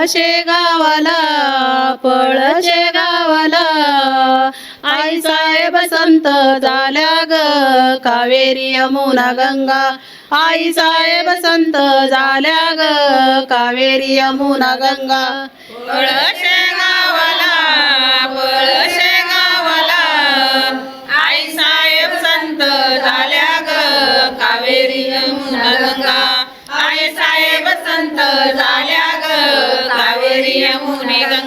शेगावाला पळशे गावाला आई साहेब संत झाल्या ग कावेरी यमुना गंगा आई साहेब संत झाल्या ग कावेरी यमुना गंगा पळशे गावाला आई साहेब संत झाल्या ग कावेरी यमुना गंगा आई साहेब संत झाल्या ग कावेरी यमुने गंगा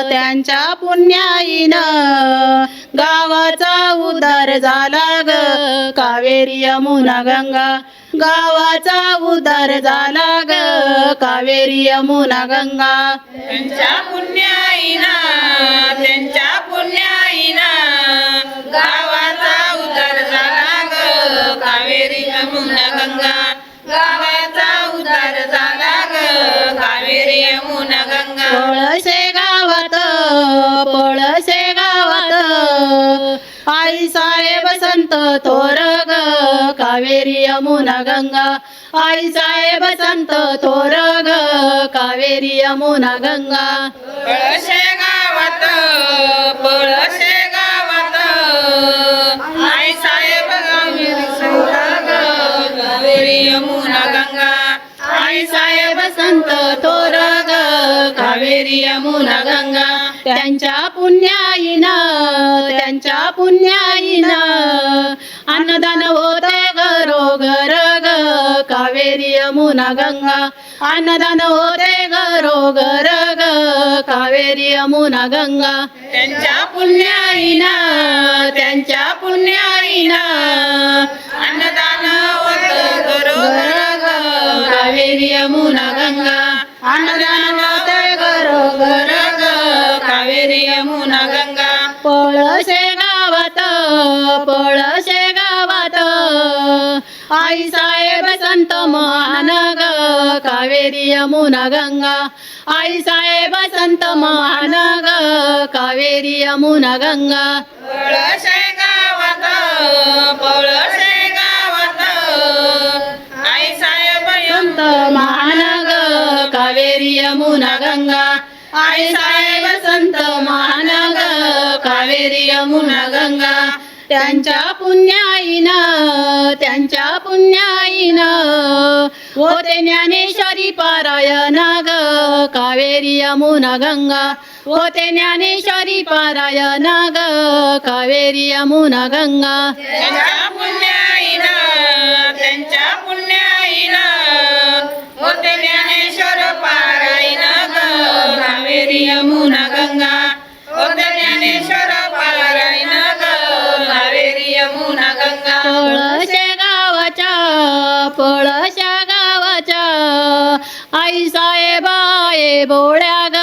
त्यांच्या पुण्याईनं गावाचा उद्धार झाला ग कावेरी यमुना गंगा गावाचा उद्धार झाला ग कावेरी यमुना गंगा त्यांच्या पुण्याईनं गावाचा उद्धार झाला ग कावेरी यमुना गंगा गावाचा उद्धार झाला ग कावेरी यमुना गंगा पळशे गावात आई साहेब संत थोर ग कावेरी यमुना गंगा आई साहेब संत थोर ग कावेरी यमुना गंगा पळशे गावात आई साहेब संत ग कावेरी यमुना गंगा आई साहेब संत थोर ग कावेरी यमुना गंगा त्यांच्या पुण्याईनं अन्नदान होते घरोघर ग कावेरी यमुना गंगा अन्नदान होते घरोघर ग कावेरी यमुना गंगा त्यांच्या पुण्याईनं अन्नदान होत घरोघर ग कावेरी यमुना गंगा अन्नदान होते घरोघर ग कावेरी यमुना गंगा पळशे गावात आई साहेब संत महान ग कावेरी यमुना गंगा आई साहेब संत महान ग कावेरी यमुना गंगा पळशे गावात आई साहेब संत महान ग कावेरी यमुना गंगा आई साहेब संत महान ग कावेरी यमुना गंगा त्यांच्या पुण्याईनं होते ज्ञानेश्वरी पारायण ग कावेरी यमुना गंगा होते ज्ञानेश्वरी पारायण ग कावेरी यमुना गंगा त्यांच्या पुण्याईनं होते ज्ञानेश्वर पारायण ग कावेरी यमुना गंगा होते ज्ञानेश्वर पारायण ग कावेरी यमुना गंगा पळशा गावाच्या आई साहेब आहे भोळ्या ग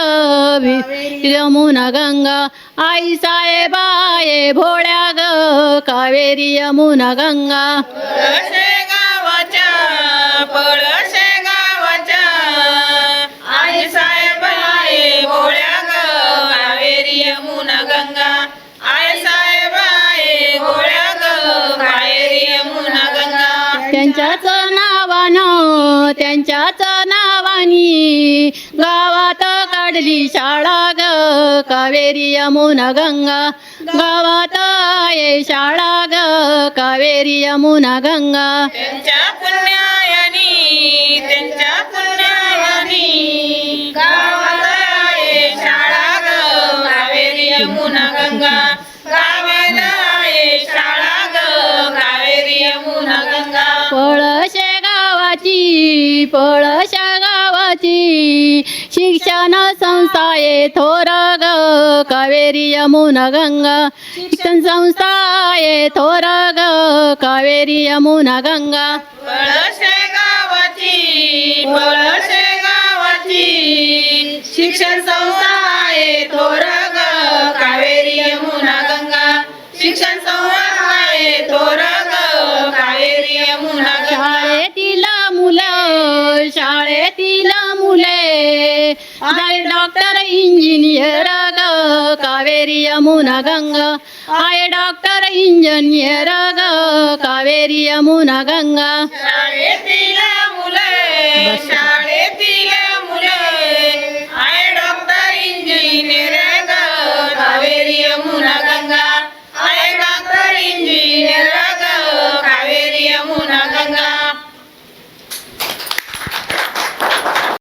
यमुना गंगा आई साहेब आहे भोळ्या ग कावेरी यमुना गंगा पळशे गावाच्या आई साहेब आहे भोळ्या ग कावेरी यमुना गंगा आई साहेब आहे भोळ्या ग कावेरी यमुना गंगा त्यांच्याच नावानी गावात काढली शाळा ग कावेरी यमुना गंगा गावात आहे शाळा ग कावेरी यमुना गंगा त्यांच्या पुण्यायानी गावात आहे शाळा ग कावेरी यमुना गंगा गावात आहे शाळा ग कावेरी यमुना गंगा पळशा गावाची शिक्षण संस्था आहे थोर ग कावेरी यमुना गंगा शिक्षण संस्था आहे थोर ग कावेरी यमुना गंगा पळशे गावाची शिक्षण संस्था आहे थोर ग कावेरी यमुना गंगा शिक्षण संस्था आहे थोर ग कावेरी यमुना गंगा शाळेतील मुले आहे डॉक्टर इंजिनियर ग कावेरी यमुना गंगा आहे डॉक्टर इंजिनियर ग कावेरी यमुना गंगा शाळेतील मुले